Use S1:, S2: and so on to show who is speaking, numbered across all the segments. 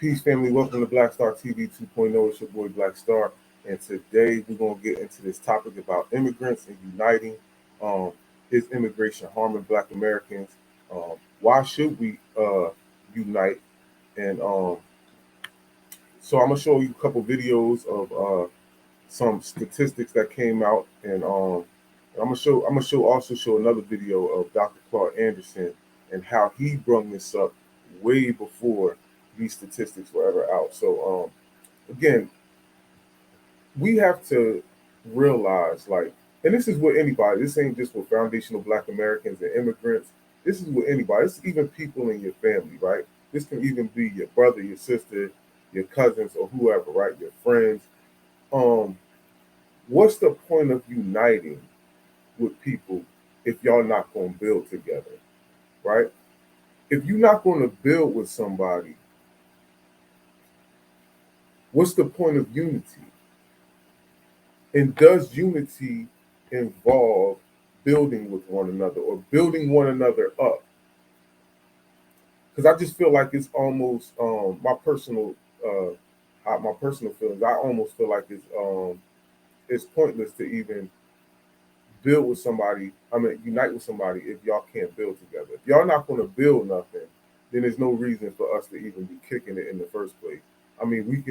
S1: Peace, family. Welcome to Black Star TV 2.0. It's your boy Black Star, and today we're gonna get into this topic about immigrants and uniting. Um, is immigration harming Black Americans? Why should we unite? And so I'm gonna show you a couple videos of some statistics that came out, and I'm gonna also show another video of Dr. Claude Anderson and how he brought this up way before these statistics were ever out. So again, we have to realize, like, and this is with anybody. This ain't just with foundational Black Americans and immigrants. This is with anybody. It's even people in your family, right? This can even be your brother, your sister, your cousins, or whoever, right? Your friends. Um, what's the point of uniting with people if y'all not going to build together, right? If you're not going to build with somebody, what's the point of unity? And does unity involve building with one another or building one another up? Because I just feel like it's almost uh my personal feelings. I almost feel like it's pointless to even build with somebody. I mean, unite with somebody if y'all can't build together. If y'all not going to build nothing, then there's no reason for us to even be kicking it in the first place. I mean, we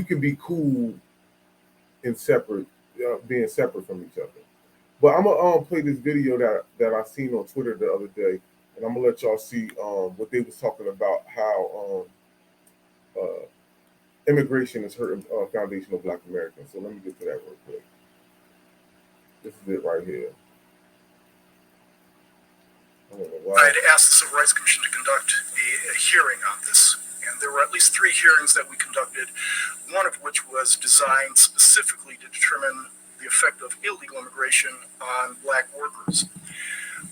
S1: can be cool and separate, being separate from each other. But I'm gonna play this video that I seen on Twitter the other day, and I'm gonna let y'all see what they was talking about, how immigration is hurting foundational Black Americans. So let me get to that real quick. This is it right here. I don't know why.
S2: I had asked the Civil Rights Commission to conduct a hearing on this, and there were at least 3 hearings that we conducted, one of which was designed specifically to determine the effect of illegal immigration on Black workers.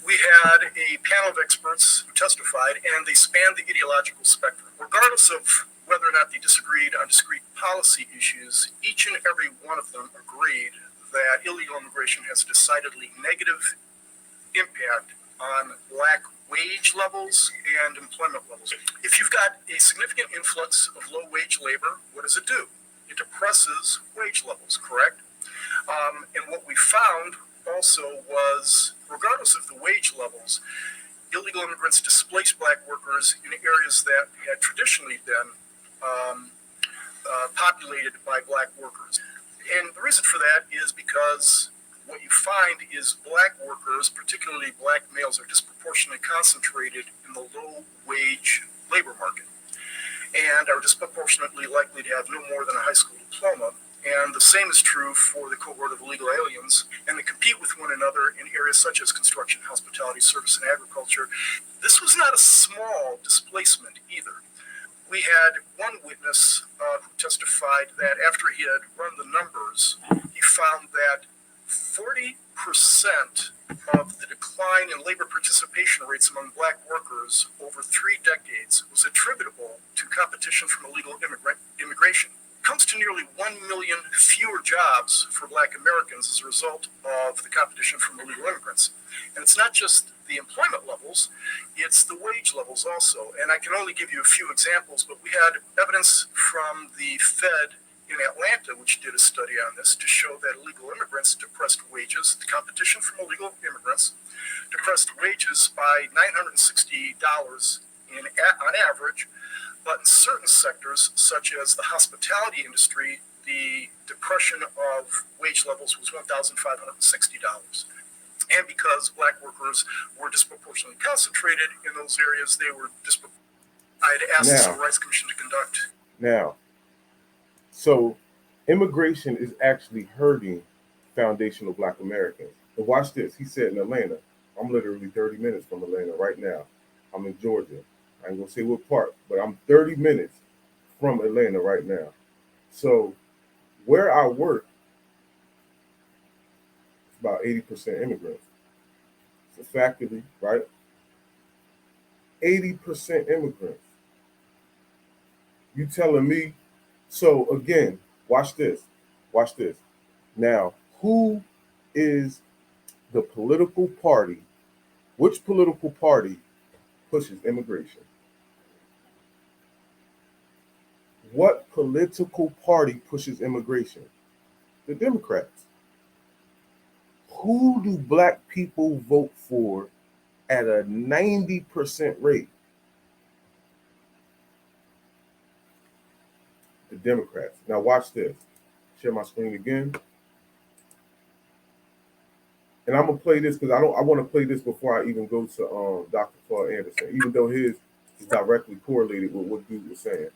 S2: We had a panel of experts who testified, and they spanned the ideological spectrum. Regardless of whether or not they disagreed on discrete policy issues, each and every one of them agreed that illegal immigration has a decidedly negative impact on Black wage levels and employment levels. If you've got a significant influx of low-wage labor, what does it do? It depresses wage levels, correct? And what we found also was, regardless of the wage levels, illegal immigrants displaced Black workers in areas that had traditionally been populated by Black workers. And the reason for that is because what you find is Black workers, particularly Black males, are disproportionately concentrated in the low-wage labor market and are disproportionately likely to have no more than a high school diploma. And the same is true for the cohort of illegal aliens, and they compete with one another in areas such as construction, hospitality, service, and agriculture. This was not a small displacement either. We had one witness who testified that after he had run the numbers, he found that 40% of the decline in labor participation rates among Black workers over 3 decades was attributable to competition from illegal immigration. It comes to nearly 1 million fewer jobs for Black Americans as a result of the competition from illegal immigrants. And it's not just the employment levels, it's the wage levels also. And I can only give you a few examples, but we had evidence from the Fed in Atlanta, which did a study on this, to show that illegal immigrants depressed wages. The competition from illegal immigrants depressed wages by $960 on average, but in certain sectors, such as the hospitality industry, the depression of wage levels was $1,560. And because Black workers were disproportionately concentrated in those areas, they were disproportionately. I had asked the Civil Rights Commission to conduct.
S1: Now, so immigration is actually hurting foundational Black Americans. And watch this. He said in Atlanta, I'm literally 30 minutes from Atlanta right now. I'm in Georgia. I ain't gonna say what part, but I'm 30 minutes from Atlanta right now. So where I work, it's about 80% immigrants. It's a factory, right? 80% immigrants. You telling me? So again, watch this. Watch this. Now, who is the political party? Which political party pushes immigration? What political party pushes immigration? The Democrats. Who do black people vote for at a 90% rate? The Democrats. Now watch this. Share my screen again. And I'm gonna play this because I want to play this before I even go to Dr. Claude Anderson, even though his is directly correlated with what dude was saying.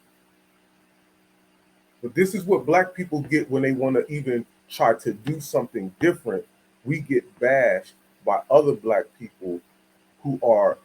S1: But this is what black people get when they want to even try to do something different. We get bashed by other black people who are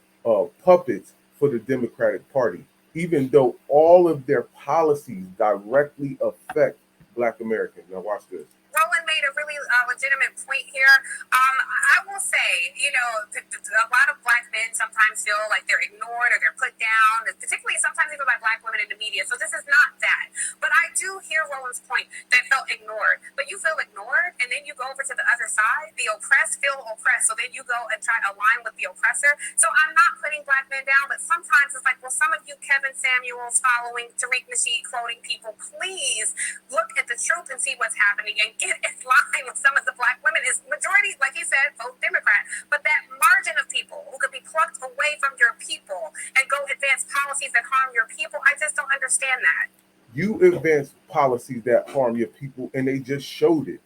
S1: puppets for the Democratic Party, even though all of their policies directly affect black Americans. Now watch this.
S3: Roland made a really legitimate point here. I will say, you know, a lot of black men sometimes feel like they're ignored or they're put down, particularly sometimes even by black women in the media. So this is not that. But I do hear Roland's point that felt ignored. But you feel ignored, and then you go over to the other side. The oppressed feel oppressed, so then you go and try to align with the oppressor. So I'm not putting black men down, but sometimes it's like, well, some of you Kevin Samuels following Tariq Nasheed quoting people, please look at the truth and see what's happening and get in line with some of the black women. Is majority, like he said, vote Democrat, but that margin of people who could be plucked away from your people and go advance policies that harm your people, I just don't understand that.
S1: You advance policies that harm your people, and they just showed it.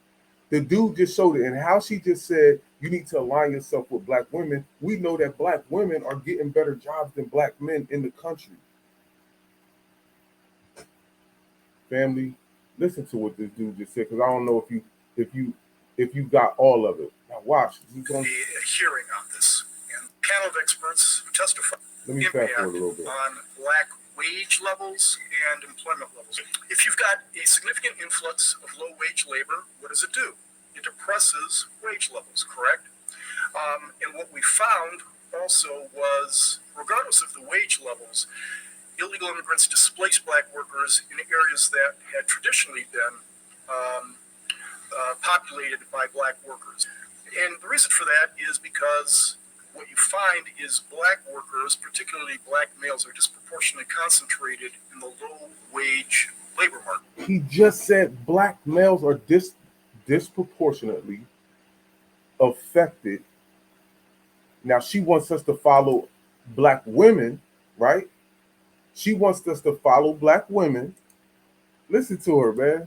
S1: The dude just showed it, and how she just said you need to align yourself with black women. We know that black women are getting better jobs than black men in the country. Family, listen to what this dude just said, because I don't know if you got all of it. Now watch.
S2: The hearing on this, and panel of experts who testified.
S1: Let me fast forward a little bit.
S2: On black wage levels and employment levels. If you've got a significant influx of low wage labor, what does it do? It depresses wage levels, correct? And what we found also was, regardless of the wage levels, illegal immigrants displaced black workers in areas that had traditionally been populated by black workers. And the reason for that is because what you find is black workers, particularly black males, are disproportionately concentrated in the low wage labor market.
S1: He just said black males are disproportionately affected. Now she wants us to follow black women, right? She wants us to follow black women. Listen to her, man.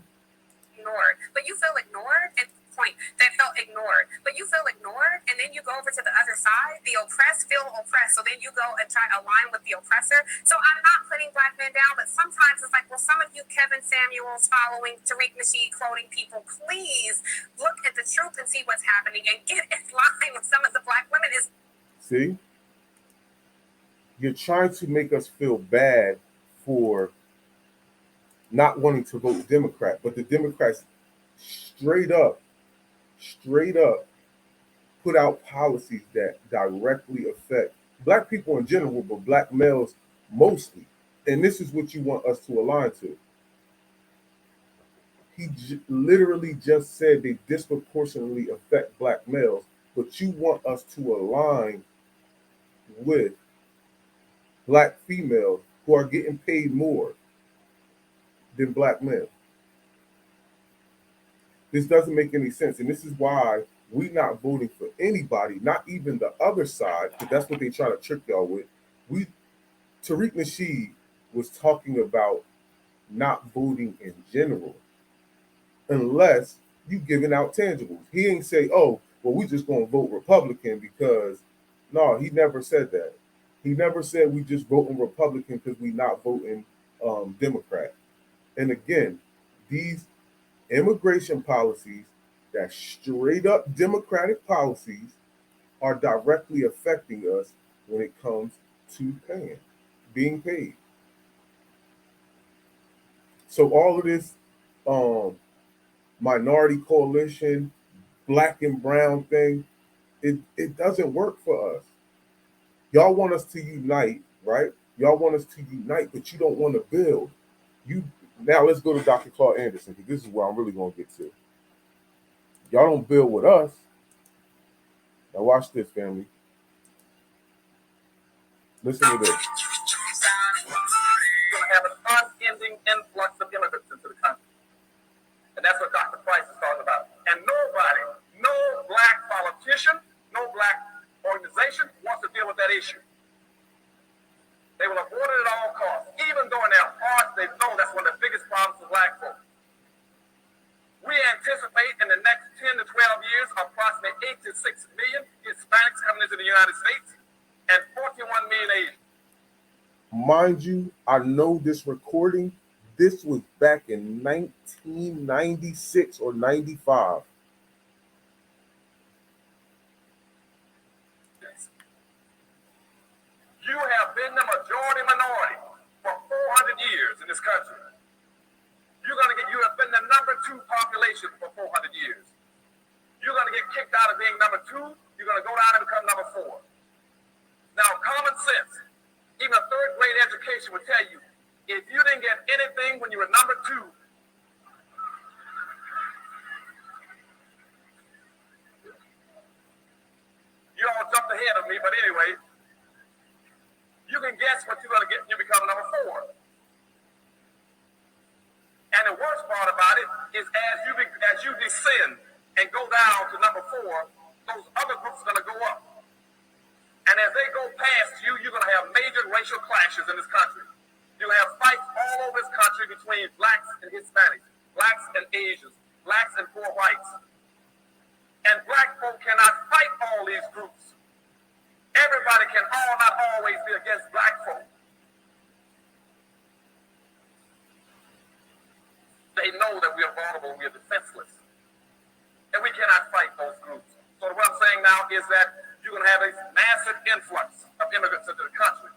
S3: Ignored, but you feel ignored, and point that felt ignored, but you feel ignored, and then you go over to the other side. The oppressed feel oppressed, so then you go and try to align with the oppressor. So I'm not putting black men down, but sometimes it's like, well, some of you Kevin Samuels following Tariq Nasheed quoting people, please look at the truth and see what's happening and get in line with some of the black women.
S1: See? You're trying to make us feel bad for not wanting to vote Democrat, but the Democrats straight up put out policies that directly affect black people in general, but black males mostly. And this is what you want us to align to. He literally just said they disproportionately affect black males, but you want us to align with black females who are getting paid more than black men. This doesn't make any sense. And this is why we're not voting for anybody, not even the other side, because that's what they try to trick y'all with. Tariq Nasheed was talking about not voting in general, unless you giving out tangibles. He ain't say, oh, well, we just gonna vote Republican because, no, he never said that. He never said we just voting Republican because we not voting Democrat. And again, these immigration policies that straight up Democratic policies are directly affecting us when it comes to being paid. So all of this minority coalition, black and brown thing, it doesn't work for us. Y'all want us to unite, right? Y'all want us to unite, but you don't want to build. Now let's go to Dr. Claude Anderson, because this is where I'm really going to get to. Y'all don't build with us. Now watch this, family. Listen to this.
S2: We're going to have an unending influx
S4: immigrants into the country. And that's what Dr. Price is talking about. And nobody, no black politician, no black organization wants to deal with that issue. They will avoid it at all costs, even though in their hearts they know that's one of the biggest problems for black folks. We anticipate in the next 10 to 12 years approximately 8 to 6 million Hispanics coming into the United States and 41 million Asians.
S1: Mind you, I know this recording, this was back in 1996 or 95.
S4: You have been the majority minority for 400 years in this country. You have been the number 2 population for 400 years. You're going to get kicked out of being number 2. You're going to go down and become number 4. Now, common sense, even a third grade education would tell you, if you didn't get anything when you were number 2, you all jumped ahead of me, but anyway, you can guess what you're going to get when you become number 4. And the worst part about it is as you descend and go down to number 4, those other groups are going to go up. And as they go past you, you're going to have major racial clashes in this country. You'll have fights all over this country between blacks and Hispanics, blacks and Asians, blacks and poor whites. And black folk cannot fight all these groups. Everybody can not always be against black folk. They know that we are vulnerable, we are defenseless. And we cannot fight those groups. So what I'm saying now is that you're going to have a massive influx of immigrants into the country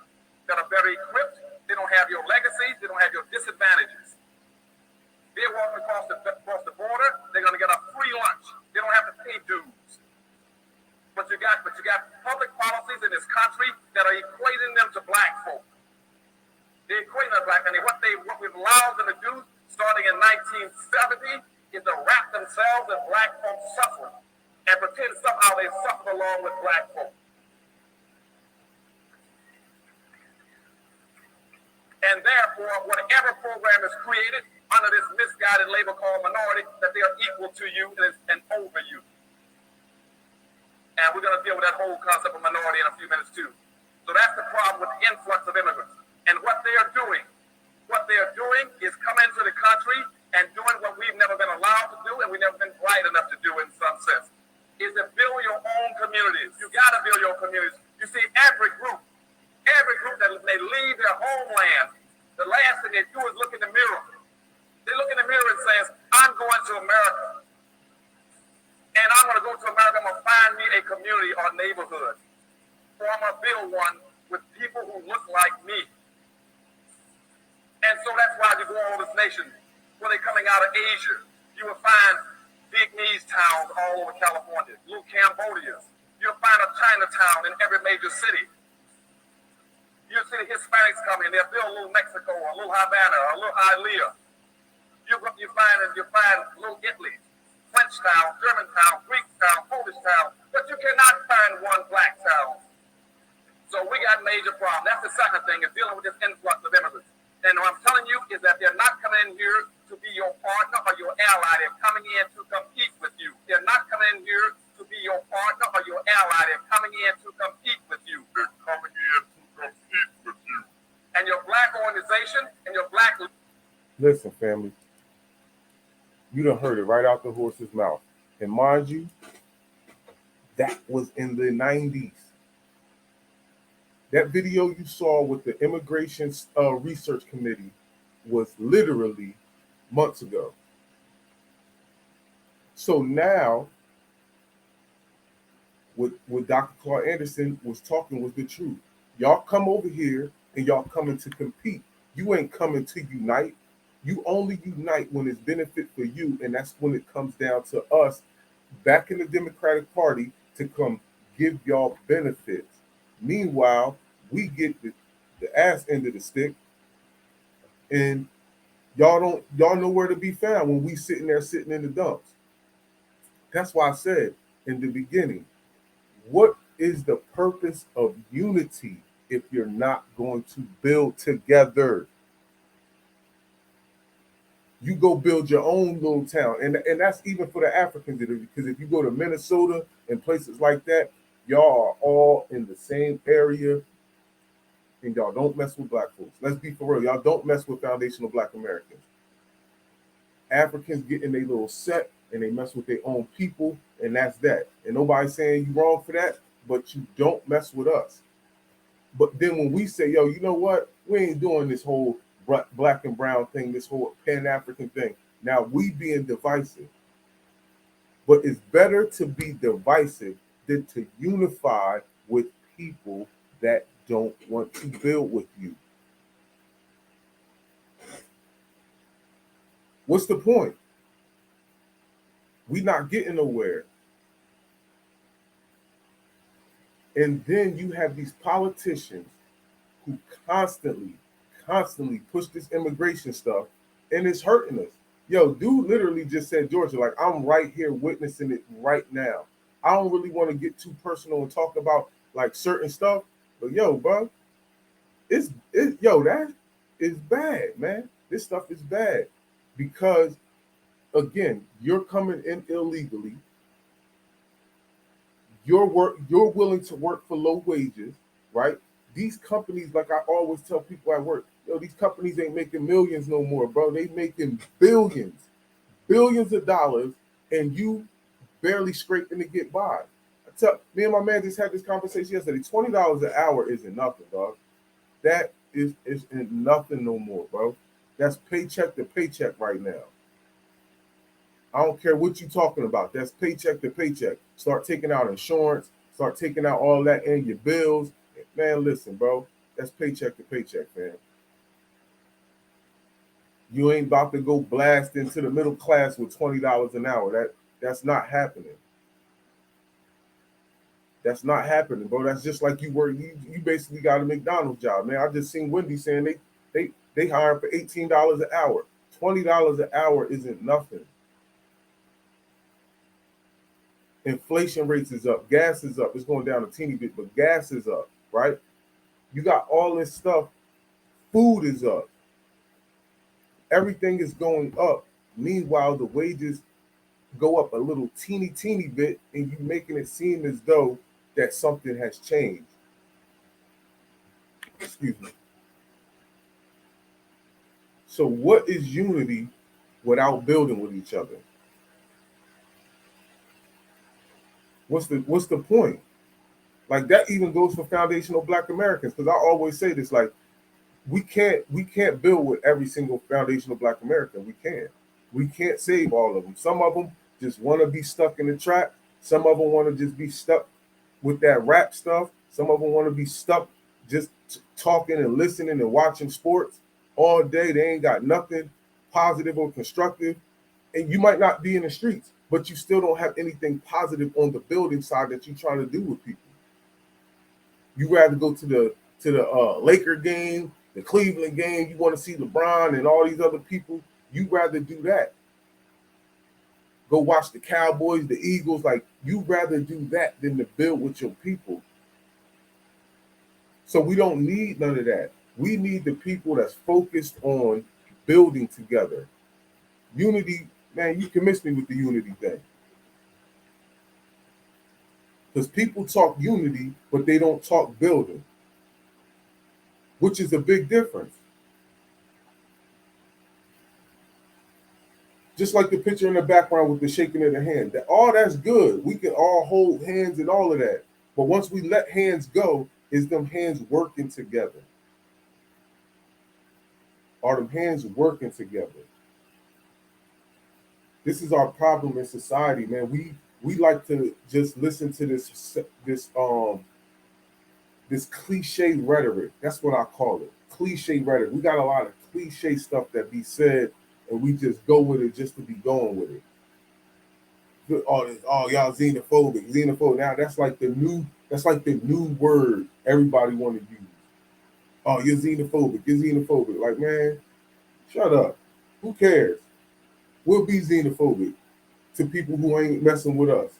S4: that are very equipped. They don't have your legacies. They don't have your disadvantages. They're walking across the border. They're going to get a free lunch. They don't have to pay dues. But you got public policies in this country that are equating them to black folk. They're equating them to black, and what we've allowed them to do, starting in 1970, is to wrap themselves in black folks' suffering and pretend somehow they suffer along with black folk. And therefore, whatever program is created under this misguided label called minority, that they are equal to you and over you. And we're going to deal with that whole concept of minority in a few minutes too. So that's the problem with the influx of immigrants. And what they are doing is coming into the country and doing what we've never been allowed to do and we've never been bright enough to do in some sense, is to build your own communities. You got to build your communities. You see, every group that they leave their homeland, the last thing they do is look in the mirror. They look in the mirror and says, I'm going to America. And I'm going to go to America. I'm going to find me a community or neighborhood. Or I'm going to build one with people who look like me. And so that's why you go all this nation, when they're coming out of Asia, you will find Vietnamese towns all over California, little Cambodias. You'll find a Chinatown in every major city. You'll see the Hispanics coming, they'll build a little Mexico, a little Havana, a little Hialeah. You find little Italy, French town, German town, Greek town, Polish town, but you cannot find one black town. So we got major problems. That's the second thing, is dealing with this influx of immigrants. And what I'm telling you is that they're not coming in here to be your partner or your ally. They're coming in to compete with you. They're not coming in here to be your partner or your ally. They're coming in to compete with you. They're coming in to compete with you. And your black organization and your black...
S1: Listen, family. You done heard it right out the horse's mouth. And mind you, that was in the 90s. That video you saw with the Immigration Research Committee was literally months ago. So now, what Dr. Claude Anderson was talking was the truth. Y'all come over here and y'all coming to compete. You ain't coming to unite. You only unite when it's benefit for you, and that's when it comes down to us back in the Democratic Party to come give y'all benefits. Meanwhile, we get the ass end of the stick, and y'all know where to be found when we sitting in the dumps. That's why I said in the beginning, what is the purpose of unity if you're not going to build together? You go build your own little town, and that's even for the Africans. Because if you go to Minnesota and places like that, y'all are all in the same area, and y'all don't mess with black folks. Let's be for real. Y'all don't mess with foundational black Americans. Africans get in their little set and they mess with their own people, and that's that. And nobody's saying you wrong for that, but you don't mess with us. But then when we say, yo, you know what? We ain't doing this whole black and brown thing, this whole Pan-African thing. Now we being divisive. But it's better to be divisive than to unify with people that don't want to build with you. What's the point? We not getting nowhere. And then you have these politicians who constantly push this immigration stuff, and it's hurting us. Yo, dude literally just said, Georgia, like, I'm right here witnessing it right now. I don't really want to get too personal and talk about like certain stuff, but yo, bro, that is bad, man. This stuff is bad because again, you're coming in illegally. You're willing to work for low wages, right? These companies, like I always tell people at work, yo, these companies ain't making millions no more, bro. They making billions of dollars, and you barely scraping to get by. Me and my man just had this conversation yesterday. $20 an hour isn't nothing, dog. That is nothing no more, bro. That's paycheck to paycheck right now. I don't care what you're talking about. That's paycheck to paycheck. Start taking out insurance. Start taking out all that and your bills. Man, listen, bro. That's paycheck to paycheck, man. You ain't about to go blast into the middle class with $20 an hour. That's not happening. That's not happening, bro. That's just like you basically got a McDonald's job, man. I just seen Wendy saying they hire for $18 an hour. $20 an hour isn't nothing. Inflation rates is up. Gas is up. It's going down a teeny bit, but gas is up, right? You got all this stuff. Food is up. Everything is going up. Meanwhile, the wages go up a little teeny bit, and you making it seem as though that something has changed. Excuse me. So what is unity without building with each other? What's the point? Like that even goes for foundational black Americans, because I always say this, like we can't build with every single foundational black American. We can't save all of them. Some of them just want to be stuck in the trap. Some of them want to just be stuck with that rap stuff. Some of them want to be stuck just talking and listening and watching sports all day. They ain't got nothing positive or constructive. And you might not be in the streets, but you still don't have anything positive on the building side that you're trying to do with people. You rather go to the Laker game, the Cleveland game. You want to see LeBron and all these other people. You rather do that. Go watch the Cowboys, the Eagles. Like you rather do that than to build with your people. So we don't need none of that. We need the people that's focused on building together. Unity, man, you can miss me with the unity thing. Because people talk unity, but they don't talk building, which is a big difference. Just like the picture in the background with the shaking of the hand. All that's good. We can all hold hands and all of that. But once we let hands go, is them hands working together? Are them hands working together? This is our problem in society, man. We like to just listen to this cliche rhetoric. That's what I call it. Cliche rhetoric. We got a lot of cliche stuff that be said, and we just go with it just to be going with it. Oh, y'all xenophobic. Now that's like the new word everybody want to use. Oh, you're xenophobic. Like, man, shut up. Who cares? We'll be xenophobic to people who ain't messing with us.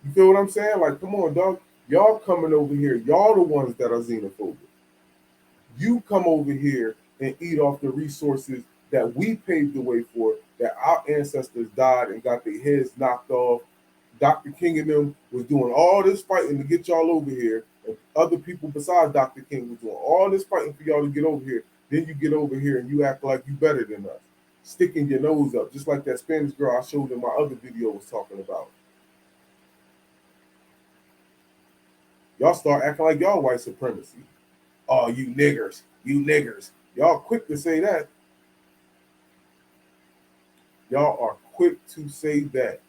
S1: You feel what I'm saying? Like, come on, dog. Y'all coming over here. Y'all the ones that are xenophobic. You come over here and eat off the resources that we paved the way for, that our ancestors died and got their heads knocked off. Dr. King and them was doing all this fighting to get y'all over here, and other people besides Dr. King was doing all this fighting for y'all to get over here. Then you get over here and you act like you better than us, sticking your nose up, just like that Spanish girl I showed in my other video was talking about. Y'all start acting like y'all white supremacy. Oh, you niggers, you niggers. Y'all quick to say that. Y'all are quick to say that.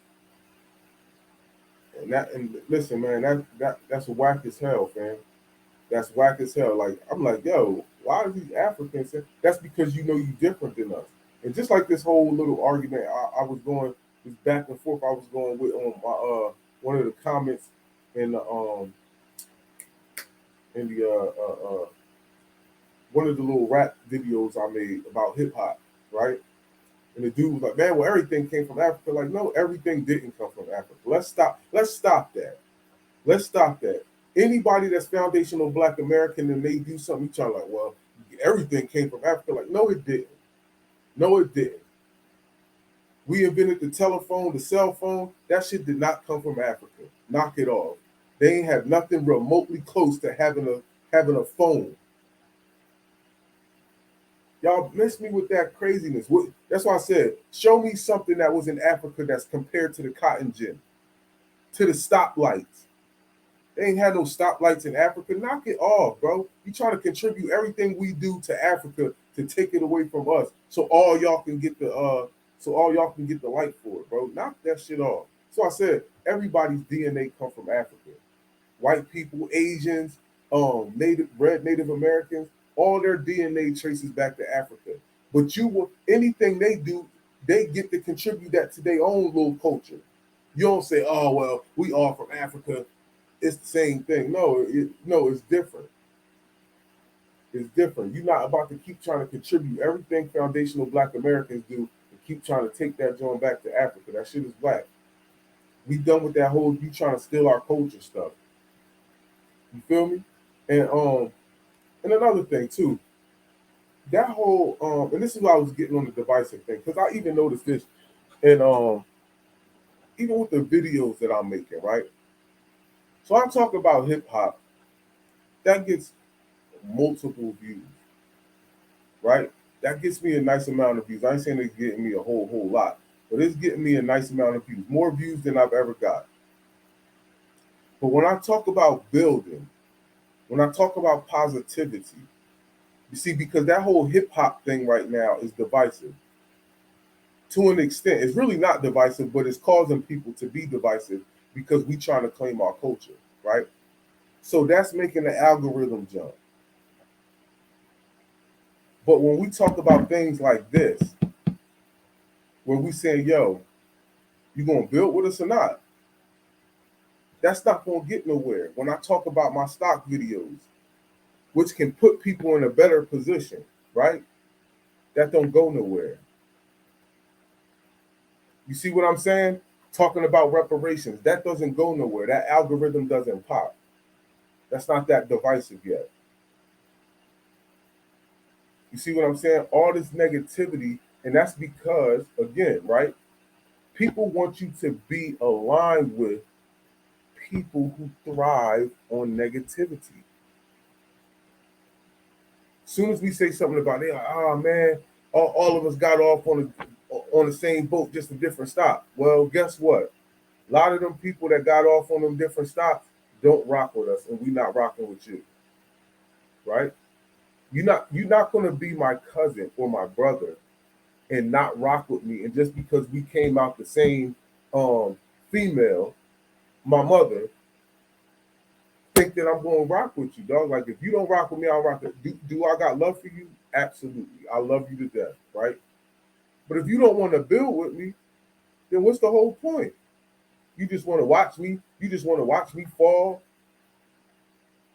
S1: And listen, man, that's whack as hell, fam. That's whack as hell. Like, I'm like, yo, why are these Africans say that's because you know you different than us. And just like this whole little argument I was going this back and forth I was going with on my one of the comments in the one of the little rap videos I made about hip hop, right? And the dude was like, man, well, everything came from Africa. Like, no, everything didn't come from Africa. Let's stop that. Let's stop that. Anybody that's foundational Black American and they do something, you trying like, well, everything came from Africa. Like, no, it didn't. No, it didn't. We invented the telephone, the cell phone. That shit did not come from Africa. Knock it off. They ain't have nothing remotely close to having a phone. Y'all miss me with that craziness. That's why I said, show me something that was in Africa that's compared to the cotton gin, to the stoplights. They ain't had no stoplights in Africa. Knock it off, bro. You trying to contribute everything we do to Africa to take it away from us, so all y'all can get the light for it, bro. Knock that shit off. So I said everybody's DNA come from Africa. White people, Asians, Native Americans, all their DNA traces back to Africa. But anything they do, they get to contribute that to their own little culture. You don't say, oh well, we all from Africa. It's the same thing. No, it's different. It's different. You're not about to keep trying to contribute everything foundational Black Americans do and keep trying to take that joint back to Africa. That shit is black. We done with that whole you trying to steal our culture stuff. You feel me? And another thing too, that whole and this is why I was getting on the divisive thing, because I even noticed this, and even with the videos that I'm making, right? So I talk about hip hop, that gets multiple views, right? That gets me a nice amount of views. I ain't saying it's getting me a whole lot, but it's getting me a nice amount of views, more views than I've ever got. But when I talk about building, when I talk about positivity, you see, because that whole hip hop thing right now is divisive. To an extent, it's really not divisive, but it's causing people to be divisive because we trying to claim our culture, right? So that's making the algorithm jump. But when we talk about things like this, where we say, yo, you gonna build with us or not? That's not gonna get nowhere. When I talk about my stock videos, which can put people in a better position, right? That don't go nowhere. You see what I'm saying? Talking about reparations, that doesn't go nowhere. That algorithm doesn't pop. That's not that divisive yet. You see what I'm saying? All this negativity, and that's because, again, right? People want you to be aligned with people who thrive on negativity. As soon as we say something about it, like, oh man, all of us got off on the same boat, just a different stop. Well, guess what? A lot of them people that got off on them different stops don't rock with us, and we not rocking with you, right? You're not gonna be my cousin or my brother and not rock with me, and just because we came out the same female, my mother, think that I'm gonna rock with you, dog. Like if you don't rock with me, I'll rock with you. Do I got love for you? Absolutely. I love you to death, right? But if you don't want to build with me, then what's the whole point? You just want to watch me. You just want to watch me fall.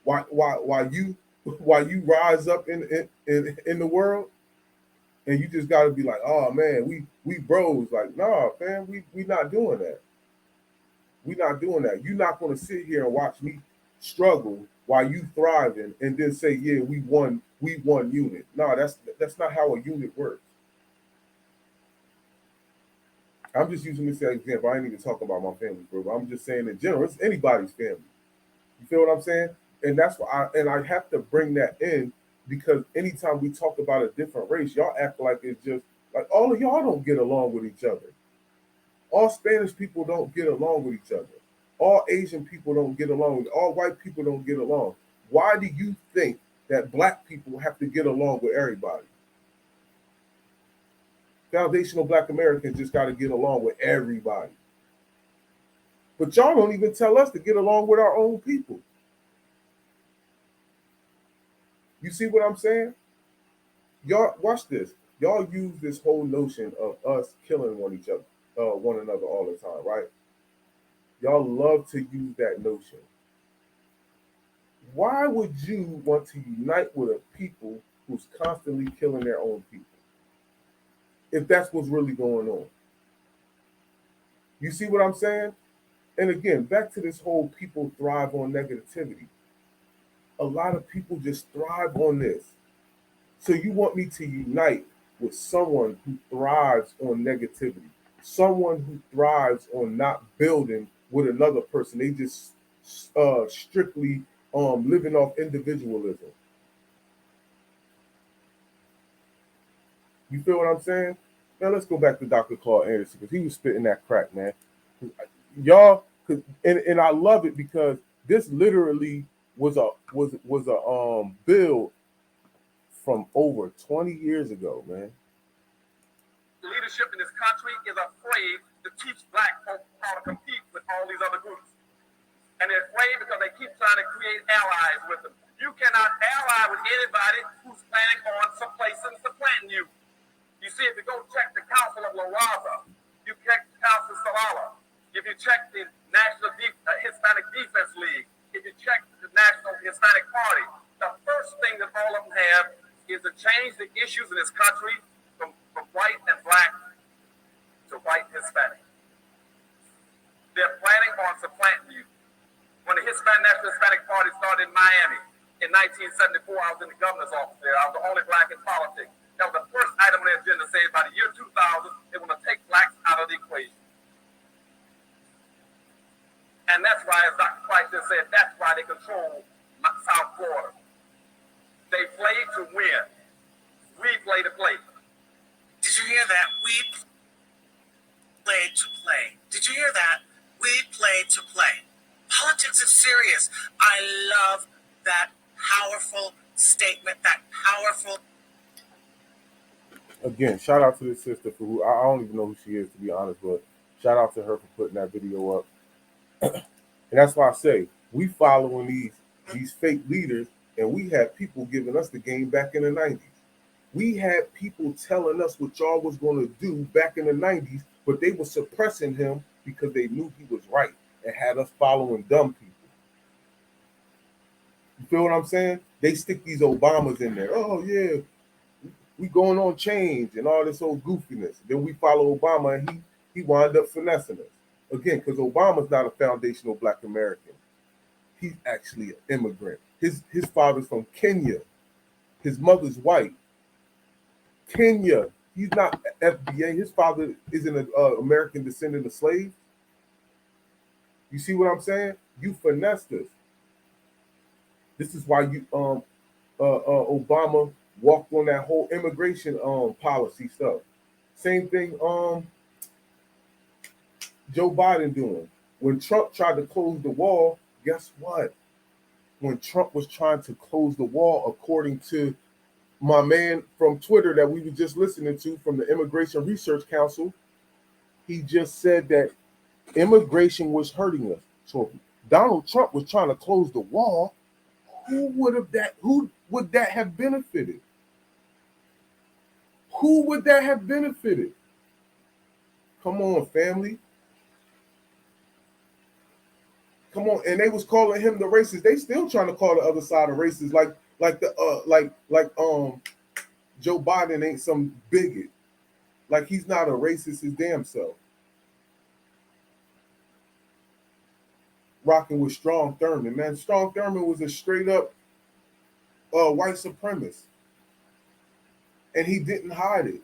S1: While you rise up in the world, and you just got to be like, oh man, we bros. Like, nah, fam, we not doing that. We not doing that. You're not going to sit here and watch me struggle while you thriving, and then say, yeah, we we one unit. No, that's not how a unit works. I'm just using this as an example. I ain't even talking about my family, bro. But I'm just saying in general, it's anybody's family. You feel what I'm saying? And that's why I have to bring that in because anytime we talk about a different race, y'all act like it's just like all of y'all don't get along with each other. All Spanish people don't get along with each other. All Asian people don't get along. All white people don't get along. Why do you think that black people have to get along with everybody? Foundational Black Americans just got to get along with everybody. But y'all don't even tell us to get along with our own people. You see what I'm saying? Y'all watch this. Y'all use this whole notion of us killing one another all the time, right? Y'all love to use that notion. Why would you want to unite with a people who's constantly killing their own people? If that's what's really going on. You see what I'm saying? And again, back to this whole people thrive on negativity. A lot of people just thrive on this. So you want me to unite with someone who thrives on negativity, someone who thrives on not building with another person. They just strictly living off individualism. You feel what I'm saying? Now let's go back to Dr. Claude Anderson because he was spitting that crack, man. Y'all, and I love it because this literally was a bill from over 20 years ago, man.
S4: Leadership in this country is afraid to teach black folks how to compete with all these other groups. And they're afraid because they keep trying to create allies with them. You cannot ally with anybody who's planning on supplanting you. You see, if you go check the Council of La Raza, you check the Council of Salala, if you check the National Hispanic Defense League, if you check the National Hispanic Party, the first thing that all of them have is to change the issues in this country from white and black to white and Hispanic. They're planning on supplanting you. When the National Hispanic Party started in Miami in 1974, I was in the governor's office there. I was the only black in politics. That was the first item on their agenda to say by the year 2000, they want to take blacks out of the equation. And that's why, as Dr. Price just said, that's why they control South Florida. They play to win. We play to play.
S5: Did you hear that? We play to play. Did you hear that? We play to play. Politics is serious. I love that powerful statement, that powerful.
S1: Again, shout out to this sister for who I don't even know who she is, to be honest, but shout out to her for putting that video up. And that's why I say we following these fake leaders, and we had people giving us the game back in the 90s. We had people telling us what y'all was going to do back in the 90s, but they were suppressing him because they knew he was right and had us following dumb people. You feel what I'm saying? They stick these Obamas in there. Oh, yeah, we going on change and all this old goofiness. Then we follow Obama, and he wound up finessing us. Again, because Obama's not a foundational Black American. He's actually an immigrant. His father's from Kenya. His mother's white. Kenya. He's not FBA. His father is an American descendant of slaves. You see what I'm saying? You finessed us. This is why you Obama walked on that whole immigration policy stuff. Same thing Joe Biden doing. When Trump tried to close the wall, guess what? When Trump was trying to close the wall, according to my man from Twitter that we were just listening to from the Immigration Research Council, he just said that immigration was hurting us. So if Donald Trump was trying to close the wall, who would that have benefited? Who would that have benefited? Come on, family. Come on, and they was calling him the racist. They still trying to call the other side of racist, like Joe Biden ain't some bigot. Like he's not a racist his damn self. Rocking with Strong Thurman, man. Strong Thurman was a straight up white supremacist. and he didn't hide it.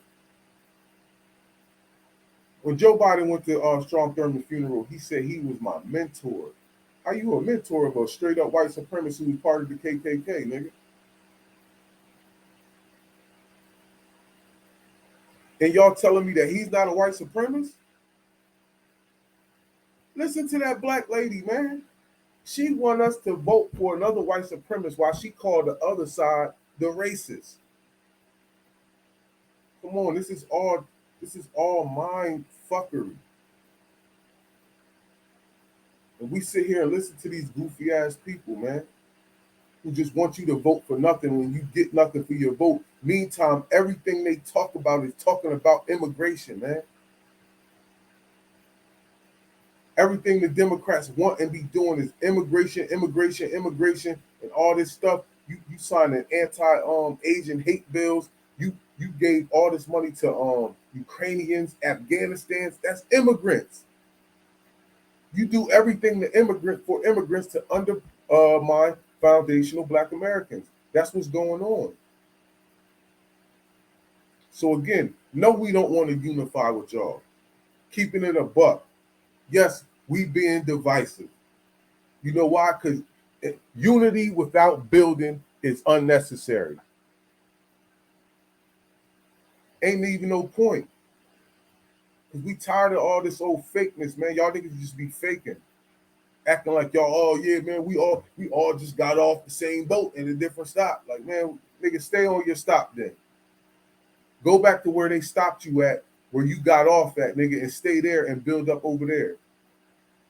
S1: When Joe Biden went to Strom Thurmond's funeral, he said he was my mentor. How you a mentor of a straight up white supremacist who was part of the KKK, nigga? And y'all telling me that he's not a white supremacist? Listen to that black lady, man. She want us to vote for another white supremacist while she called the other side the racist. Come on, this is all mind fuckery. And we sit here and listen to these goofy ass people, man, who just want you to vote for nothing when you get nothing for your vote. Meantime, everything they talk about is talking about immigration, man. Everything the Democrats want and be doing is immigration, and all this stuff. You signing anti-Asian hate bills. You gave all this money to Ukrainians, Afghanistans. That's immigrants. You do everything for immigrants to undermine foundational Black Americans. That's what's going on. So again, no, we don't want to unify with y'all. Keeping it a buck. Yes, we being divisive. You know why? Because unity without building is unnecessary. Ain't even no point. Because we tired of all this old fakeness, man. Y'all niggas just be faking. Acting like y'all, oh yeah, man, we all just got off the same boat in a different stop. Like, man, nigga, stay on your stop then. Go back to where they stopped you at, where you got off at, nigga, and stay there and build up over there.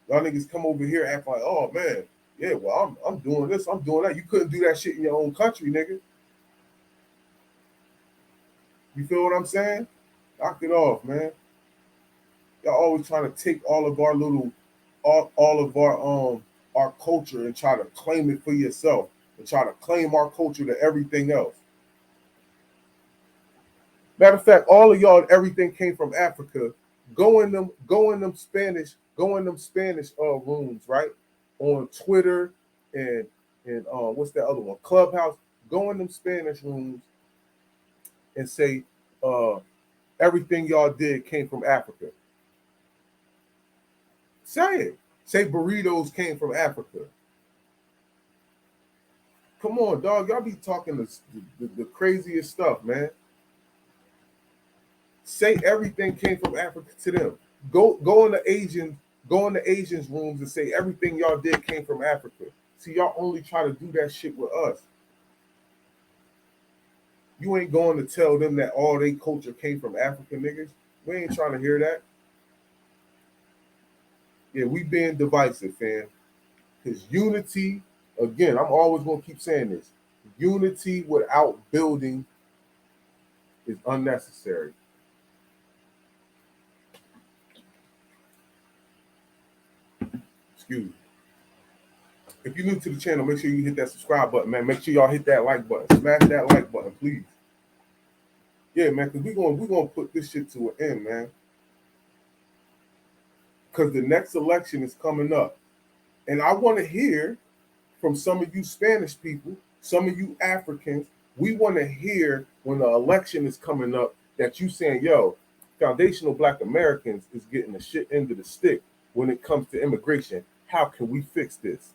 S1: Y'all niggas come over here acting like, oh man, yeah, well, I'm doing this, I'm doing that. You couldn't do that shit in your own country, nigga. You feel what I'm saying? Knock it off, man. Y'all always trying to take all of our our culture and try to claim it for yourself and try to claim our culture to everything else. Matter of fact, all of y'all, everything came from Africa. Go in them Spanish rooms, right? On Twitter and what's that other one? Clubhouse. Go in them Spanish rooms and say everything y'all did came from Africa. Say it. Say burritos came from Africa. Come on, dog. Y'all be talking the craziest stuff, man. Say everything came from Africa to them. Go in the Asians rooms and say everything y'all did came from Africa. See, y'all only try to do that shit with us. You ain't going to tell them that all their culture came from Africa, niggas. We ain't trying to hear that. Yeah, we being divisive, fam. Because unity, again, I'm always going to keep saying this. Unity without building is unnecessary. Excuse me. If you're new to the channel, make sure you hit that subscribe button, man. Make sure y'all hit that like button. Smash that like button, please. Yeah, man, because we're gonna put this shit to an end, man. Because the next election is coming up. And I want to hear from some of you Spanish people, some of you Africans. We want to hear when the election is coming up that you saying, yo, foundational Black Americans is getting the shit end of the stick when it comes to immigration. How can we fix this?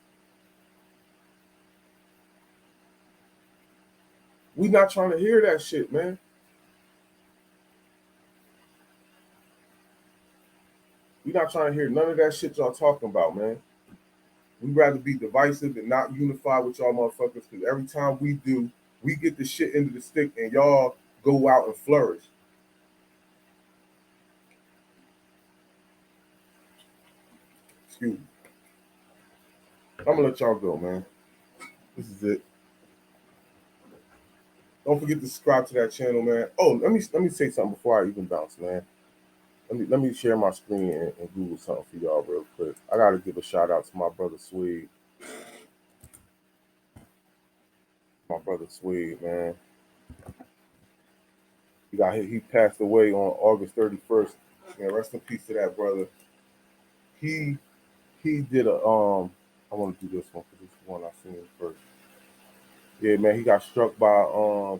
S1: We not trying to hear that shit, man. We not trying to hear none of that shit y'all talking about, man. We'd rather be divisive and not unify with y'all motherfuckers, because every time we do, we get the shit into the stick and y'all go out and flourish. Excuse me. I'm gonna let y'all go, man. This is it. Don't forget to subscribe to that channel, man. Oh, let me say something before I even bounce, man. Let me share my screen and Google something for y'all real quick. I gotta give a shout out to my brother Swede. My brother Swede, man. He passed away on August 31st. Man, rest in peace to that brother. He did a I want to do this one because this is the one I seen first. Yeah, man, he got struck by a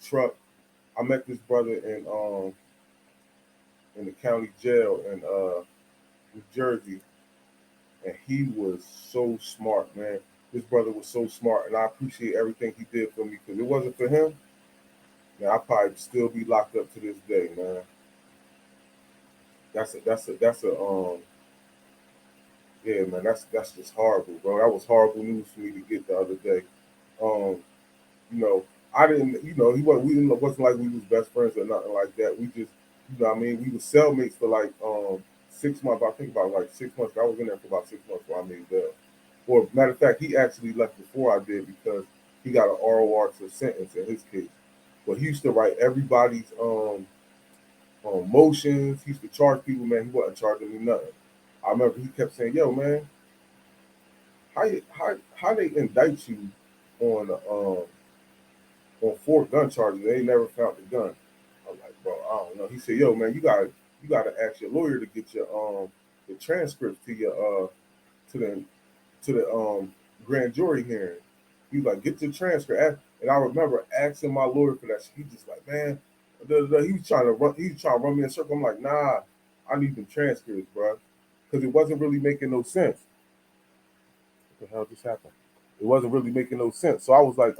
S1: truck I met this brother in the county jail in New Jersey, and he was so smart, man. This brother was so smart, and I appreciate everything he did for me because it wasn't for him, man, I'd probably still be locked up to this day, man. That's a yeah, man, that's just horrible, bro. That was horrible news for me to get the other day. Um, you know, I didn't, he wasn't, we didn't, wasn't like we was best friends or nothing like that. We just, I mean, we were cellmates for like 6 months. I think about like 6 months. I was in there for about 6 months before I made bail. Or matter of fact, he actually left before I did because he got an ROR to sentence in his case. But he used to write everybody's motions. He used to charge people, man. He wasn't charging me nothing. I remember he kept saying, "Yo, man, how they indict you on on 4 gun charges? They ain't never found the gun." I'm like, bro, I don't know. He said, "Yo, man, you gotta ask your lawyer to get your the transcripts to your to the grand jury hearing." He was like, "Get your transcript." And I remember asking my lawyer for that. He just like, man, he was trying to run. He was trying to run me in a circle. I'm like, nah, I need them transcripts, bro, because it wasn't really making no sense. What the hell just happened? It wasn't really making no sense. So I was like,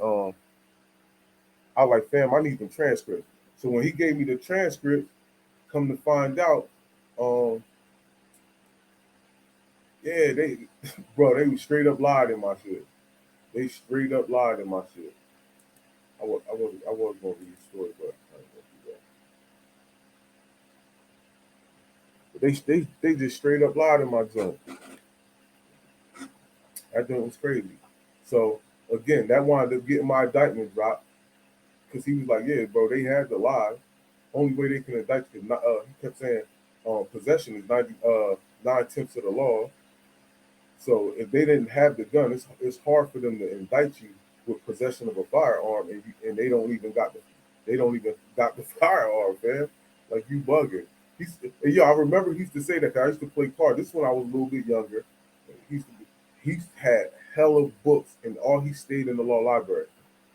S1: fam, I need them transcripts. So when he gave me the transcript, come to find out, um, yeah, they, bro, they was straight up lied in my shit. They straight up lied in my shit. I was gonna read the story, but I ain't gonna do that. But they just straight up lied in my joint. That joint was crazy. So again, that wound up getting my indictment dropped because he was like, yeah, bro, they had to lie. Only way they can indict you, he kept saying, possession is 9/10 of the law. So if they didn't have the gun, it's hard for them to indict you with possession of a firearm, and they don't even got the firearm, man. Like you bugging. And I remember he used to say that 'cause I used to play cards. This is when I was a little bit younger. He used to, he had hella books, and all he stayed in the law library.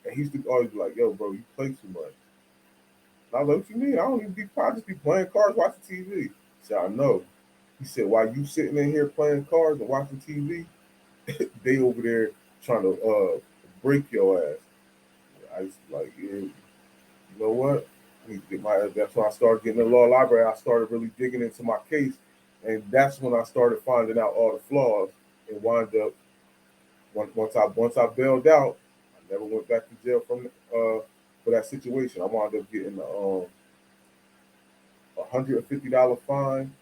S1: And he used to always be like, "Yo, bro, you play too much." And I was like, "What you mean? I don't even be. I just be playing cards, watching TV." He said, "I know." He said, "While you sitting in here playing cards and watching TV, they over there trying to break your ass." I used to like, yeah, you know what? I need to get my. That's when I started getting in the law library. I started really digging into my case, and that's when I started finding out all the flaws and wind up. Once I bailed out, I never went back to jail for that situation. I wound up getting $150 fine,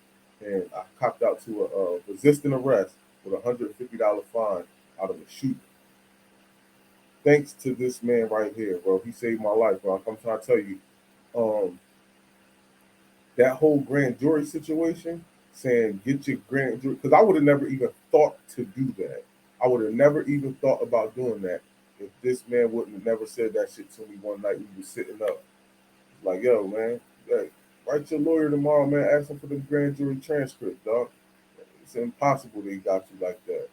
S1: and I copped out to a resisting arrest with $150 fine out of a shooting. Thanks to this man right here, bro. He saved my life, bro. I'm trying to tell you, um, that whole grand jury situation, saying get your grand jury, because I would have never even thought to do that. I would have never even thought about doing that if this man wouldn't have never said that shit to me one night we was sitting up. Like, yo, man, hey, write your lawyer tomorrow, man. Ask him for the grand jury transcript, dog. It's impossible they got you like that.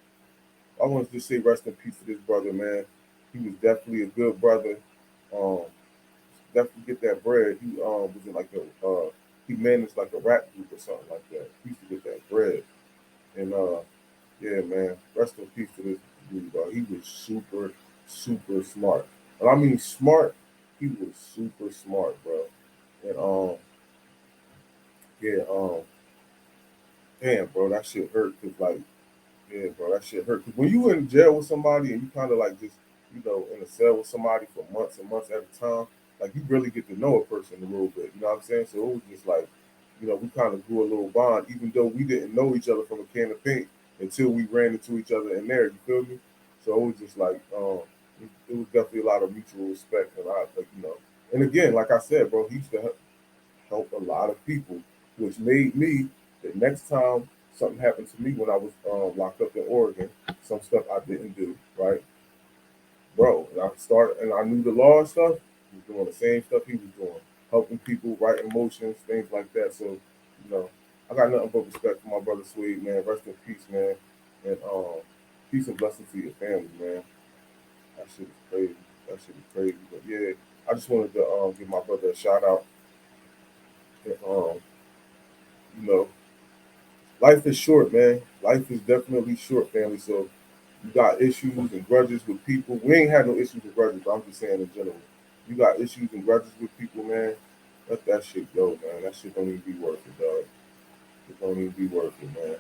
S1: I want to just say rest in peace to this brother, man. He was definitely a good brother. Um, definitely get that bread. He was in like he managed like a rap group or something like that. He used to get that bread. And yeah, man, rest in peace to this dude, dog. He was super, super smart. And I mean smart, he was super smart, bro. And yeah, damn, bro, that shit hurt. Cause like, yeah, bro, that shit hurt. Cause when you in jail with somebody and you kind of like just, in a cell with somebody for months and months at a time, like you really get to know a person a little bit. You know what I'm saying? So it was just like, we kind of grew a little bond, even though we didn't know each other from a can of paint until we ran into each other in there. You feel me? So it was just like, it was definitely a lot of mutual respect and And again, like I said, bro, he used to help a lot of people, which made me the next time something happened to me when I was locked up in Oregon, some stuff I didn't do, right, bro. And I started, and I knew the law and stuff. He was doing the same stuff he was doing, helping people, writing motions, things like that. So, I got nothing but respect for my brother Swede, man. Rest in peace, man, and peace and blessings to your family, man. That shit is crazy. That shit is crazy. But yeah, I just wanted to give my brother a shout out. And, you know, life is short, man. Life is definitely short, family. So you got issues and grudges with people. We ain't had no issues and grudges, but I'm just saying in general. You got issues and grudges with people, man. Let that shit go, man. That shit don't even be worth it, dog. It don't even be worth it, man.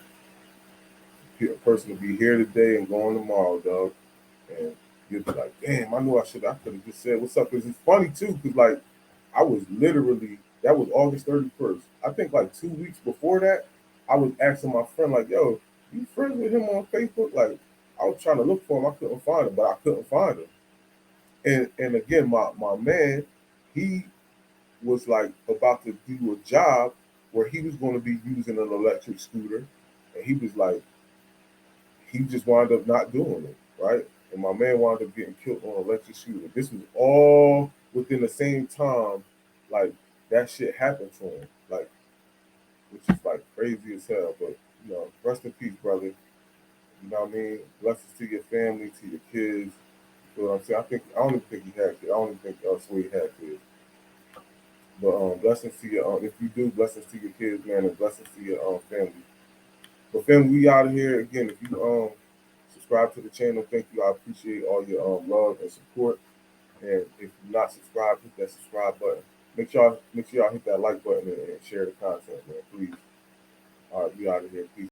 S1: A person to be here today and gone tomorrow, dog. And you'll be like, damn, I knew I could have just said what's up. Because it's funny too, because like I was literally, that was August 31st. I think like 2 weeks before that, I was asking my friend, like, yo, you friends with him on Facebook? Like, I was trying to look for him. I couldn't find him, but I couldn't find him. And again, my man, he was like about to do a job where he was going to be using an electric scooter. And he was like, he just wound up not doing it, right? And my man wound up getting killed on an electric scooter. This was all within the same time, like that shit happened to him, like, which is like crazy as hell. But you know, rest in peace, brother. You know what I mean? Blessings to your family, to your kids. You know what I'm saying? I don't even think he had kids. I don't even think Sway had kids. But blessings to your if you do, blessings to your kids, man, and blessings to your family. But family, we out of here again. If you subscribe to the channel, thank you. I appreciate all your love and support. And if you're not subscribed, hit that subscribe button. Make sure y'all hit that like button and share the content, man. Please. All right, we out of here. Peace.